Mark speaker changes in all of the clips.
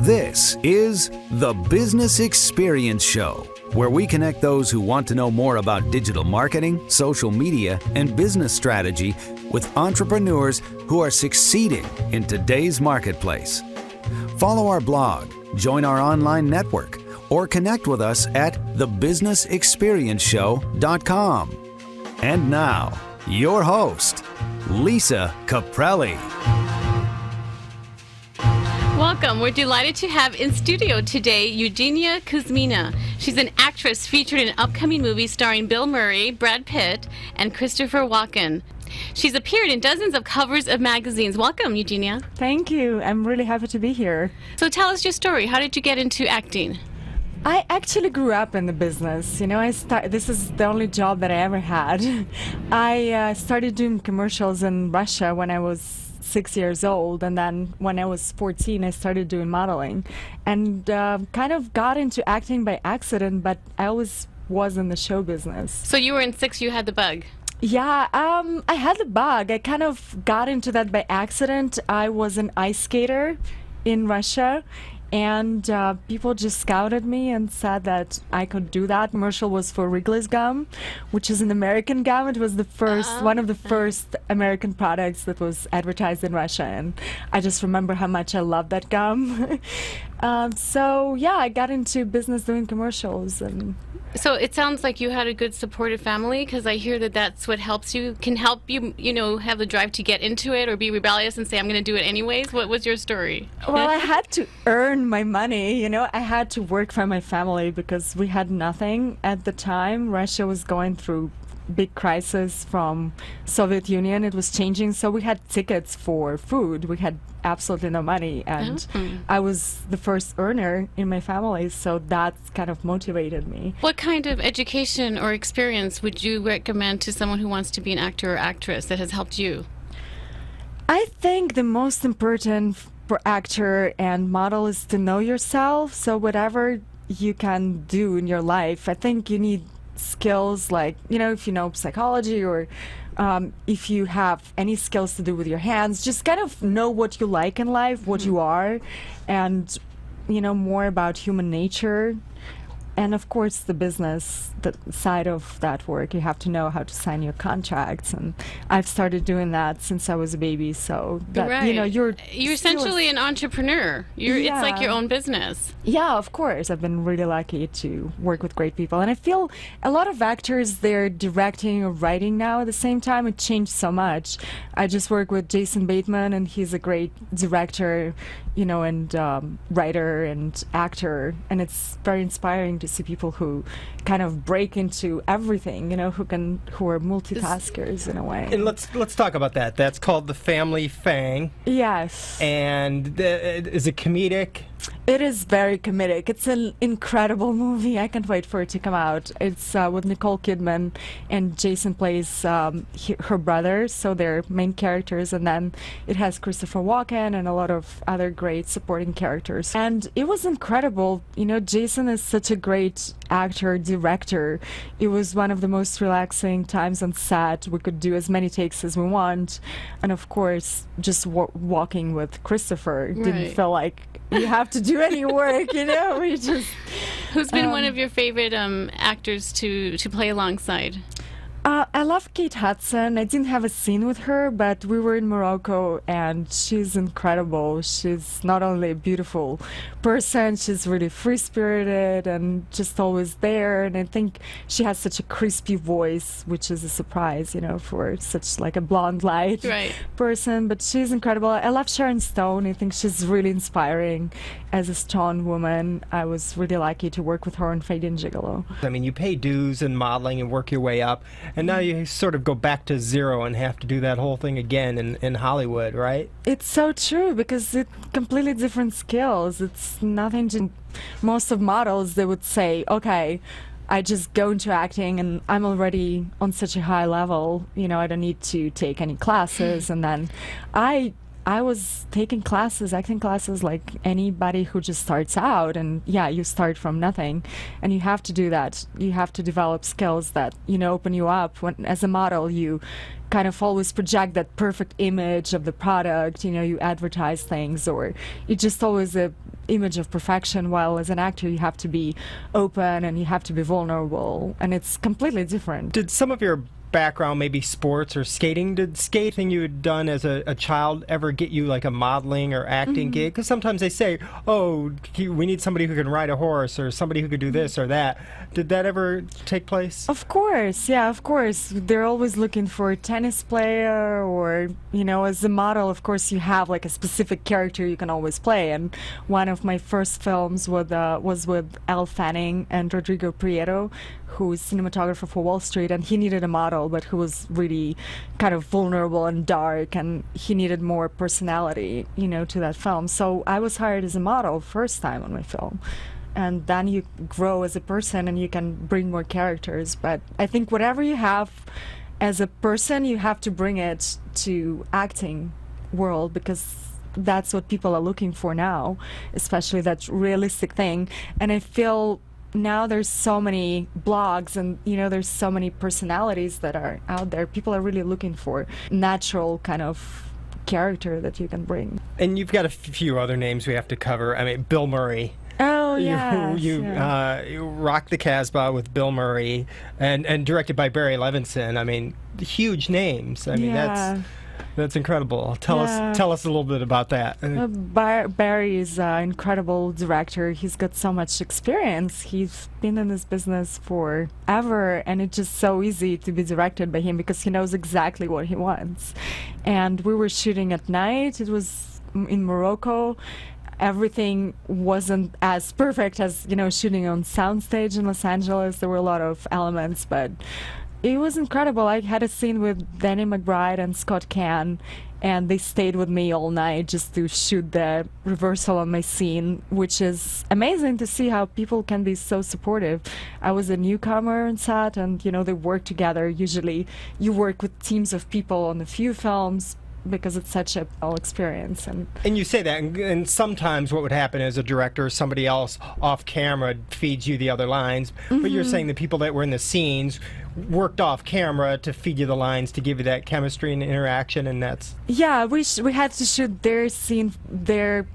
Speaker 1: This is the Business Experience Show, where we connect those who want to know more about digital marketing, social media, and business strategy with entrepreneurs who are succeeding in today's marketplace. Follow our blog, join our online network, or connect with us at thebusinessexperienceshow.com. And now, your host, Lisa Caprelli.
Speaker 2: Welcome. We're delighted to have in studio today Eugenia Kuzmina. She's an actress featured in an upcoming movie starring Bill Murray, Brad Pitt, and Christopher Walken. She's appeared in dozens of covers of magazines. Welcome, Eugenia.
Speaker 3: Thank you. I'm really happy to be here.
Speaker 2: So tell us your story. How did you get into acting?
Speaker 3: I actually grew up in the business. This is the only job that I ever had. I started doing commercials in Russia when I was 6 years old, and then when I was 14 I started doing modeling, and kind of got into acting by accident, but I always was in the show business.
Speaker 2: So you were in 6, you had the bug.
Speaker 3: Yeah, I had the bug. I kind of got into that by accident. I was an ice skater in Russia, and people just scouted me and said that I could do that. Commercial was for Wrigley's gum, which is an American gum. It was the first, one of the first American products that was advertised in Russia, and I just remember how much I loved that gum. So yeah, I got into business doing commercials. And
Speaker 2: so it sounds like you had a good supportive family, because I hear that that's what helps you, can help you, have the drive to get into it or be rebellious and say, I'm going to do it anyways. What was your story?
Speaker 3: Well, I had to earn my money. I had to work for my family because we had nothing at the time. Russia was going through big crisis from Soviet Union. It was changing, so we had tickets for food. We had absolutely no money, and I was the first earner in my family, so that kind of motivated me.
Speaker 2: What kind of education or experience would you recommend to someone who wants to be an actor or actress that has helped you?
Speaker 3: I think the most important for actor and model is to know yourself. So whatever you can do in your life, I think you need skills like, if you know psychology, or if you have any skills to do with your hands, just kind of know what you like in life, what you are, and more about human nature. And of course the business side of that work, you have to know how to sign your contracts, and I've started doing that since I was a baby. So that,
Speaker 2: right.
Speaker 3: You're
Speaker 2: essentially an entrepreneur. It's like your own business.
Speaker 3: Yeah, of course. I've been really lucky to work with great people, and I feel a lot of actors, they're directing or writing now at the same time. It changed so much. I just work with Jason Bateman, and he's a great director, and writer and actor, and it's very inspiring to see people who kind of break into everything, who are multitaskers in a way.
Speaker 4: And let's talk about that. That's called The Family Fang.
Speaker 3: Yes.
Speaker 4: And is it comedic?
Speaker 3: It is very comedic. It's an incredible movie. I can't wait for it to come out. It's with Nicole Kidman, and Jason plays her brother, so they're main characters, and then it has Christopher Walken and a lot of other great supporting characters. And it was incredible. Jason is such a great actor, director. It was one of the most relaxing times on set. We could do as many takes as we want, and of course, just walking with Christopher didn't feel like you have to do any work, we just...
Speaker 2: Who's been one of your favorite actors to play alongside?
Speaker 3: I love Kate Hudson. I didn't have a scene with her, but we were in Morocco, and she's incredible. She's not only a beautiful person, she's really free-spirited and just always there, and I think she has such a crispy voice, which is a surprise, for such like a blonde light person, but she's incredible. I love Sharon Stone. I think she's really inspiring as a strong woman. I was really lucky to work with her on Fade and Gigolo.
Speaker 4: I mean, you pay dues in modeling and work your way up, and now you sort of go back to zero and have to do that whole thing again in Hollywood, right?
Speaker 3: It's so true, because it's completely different skills. It's nothing to... Most of models, they would say, okay, I just go into acting and I'm already on such a high level, I don't need to take any classes. And then I I was taking classes, acting classes, like anybody who just starts out. And yeah, you start from nothing, and you have to do that. You have to develop skills that, open you up. When, as a model, you kind of always project that perfect image of the product. You advertise things, or it's just always a image of perfection, while as an actor you have to be open and you have to be vulnerable, and it's completely different.
Speaker 4: Did some of your background, maybe sports or skating, did skating you had done as a child ever get you like a modeling or acting gig? Because sometimes they say, oh, we need somebody who can ride a horse or somebody who could do this or that. Did that ever take place?
Speaker 3: Of course, yeah, of course. They're always looking for a tennis player, or, as a model, of course, you have like a specific character you can always play. And one of my first films was with Elle Fanning and Rodrigo Prieto, who's cinematographer for Wall Street, and he needed a model, but who was really kind of vulnerable and dark, and he needed more personality, to that film. So I was hired as a model first time on my film. And then you grow as a person and you can bring more characters. But I think whatever you have as a person, you have to bring it to acting world, because that's what people are looking for now, especially that realistic thing. And I feel now there's so many blogs and there's so many personalities that are out there. People are really looking for natural kind of character that you can bring.
Speaker 4: And you've got a few other names we have to cover. I mean, Bill Murray.
Speaker 3: Oh, yeah.
Speaker 4: You Rock the Casbah with Bill Murray, and directed by Barry Levinson. I mean, huge names. I mean, that's incredible. Tell us a little bit about that.
Speaker 3: Barry is an incredible director. He's got so much experience. He's been in this business forever, and it's just so easy to be directed by him because he knows exactly what he wants. And we were shooting at night. It was in Morocco. Everything wasn't as perfect as, shooting on soundstage in Los Angeles. There were a lot of elements, but it was incredible. I had a scene with Danny McBride and Scott Caan, and they stayed with me all night just to shoot the reversal on my scene, which is amazing to see how people can be so supportive. I was a newcomer on set, and, they work together. Usually you work with teams of people on a few films, because it's such a whole experience. And
Speaker 4: you say that, and sometimes what would happen is a director or somebody else off camera feeds you the other lines, but you're saying the people that were in the scenes worked off camera to feed you the lines, to give you that chemistry and interaction, and that's...
Speaker 3: Yeah, we had to shoot their scene, their,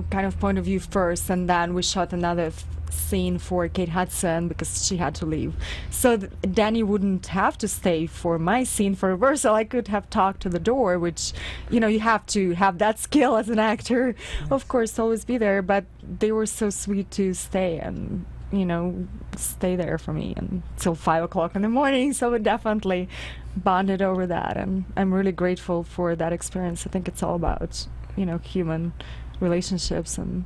Speaker 3: kind of point of view first, and then we shot another scene for Kate Hudson because she had to leave. So Danny wouldn't have to stay for my scene for reversal. I could have talked to the door, which, you have to have that skill as an actor, of course, always be there. But they were so sweet to stay and, stay there for me until 5 o'clock in the morning. So we definitely bonded over that. And I'm really grateful for that experience. I think it's all about, human relationships. And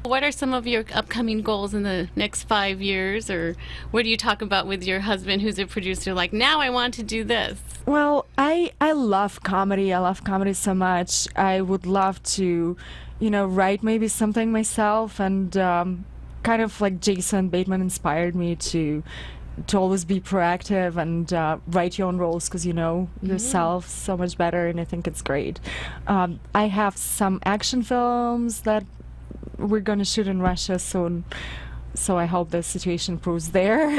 Speaker 2: what are some of your upcoming goals in the next 5 years, or what do you talk about with your husband, who's a producer, like, now I want to do this?
Speaker 3: Well, I love comedy. I love comedy so much. I would love to, write maybe something myself, and kind of like Jason Bateman inspired me to always be proactive and write your own roles, because you know yourself so much better, and I think it's great. I have some action films that we're going to shoot in Russia soon, so I hope the situation improves there.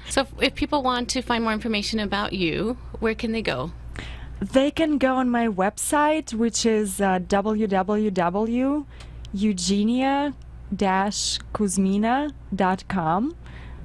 Speaker 2: So if people want to find more information about you, where can they go?
Speaker 3: They can go on my website, which is www.eugenia-kuzmina.com,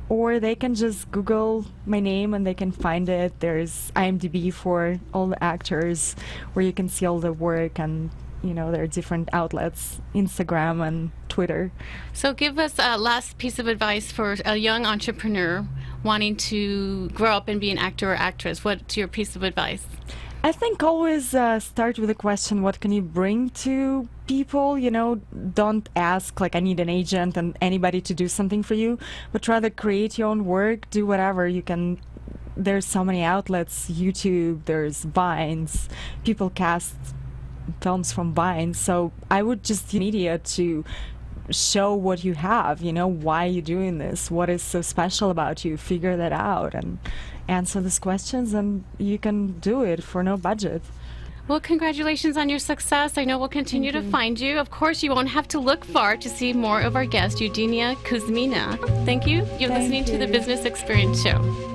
Speaker 3: or they can just Google my name and they can find it. There's IMDb for all the actors, where you can see all the work, and there are different outlets, Instagram and Twitter. So
Speaker 2: give us a last piece of advice for a young entrepreneur wanting to grow up and be an actor or actress. What's your piece of advice?
Speaker 3: I think always start with the question, what can you bring to people? Don't ask, like, I need an agent and anybody to do something for you, but rather create your own work, do whatever you can. There's so many outlets, YouTube, there's Vines, people cast films from Vine. So I would just use media to show what you have, why you're doing this, what is so special about you, figure that out and answer these questions, and you can do it for no budget.
Speaker 2: Well, congratulations on your success. I know we'll continue to find you. Of course, you won't have to look far to see more of our guest, Eugenia Kuzmina. Thank you. You're listening to the Business Experience Show.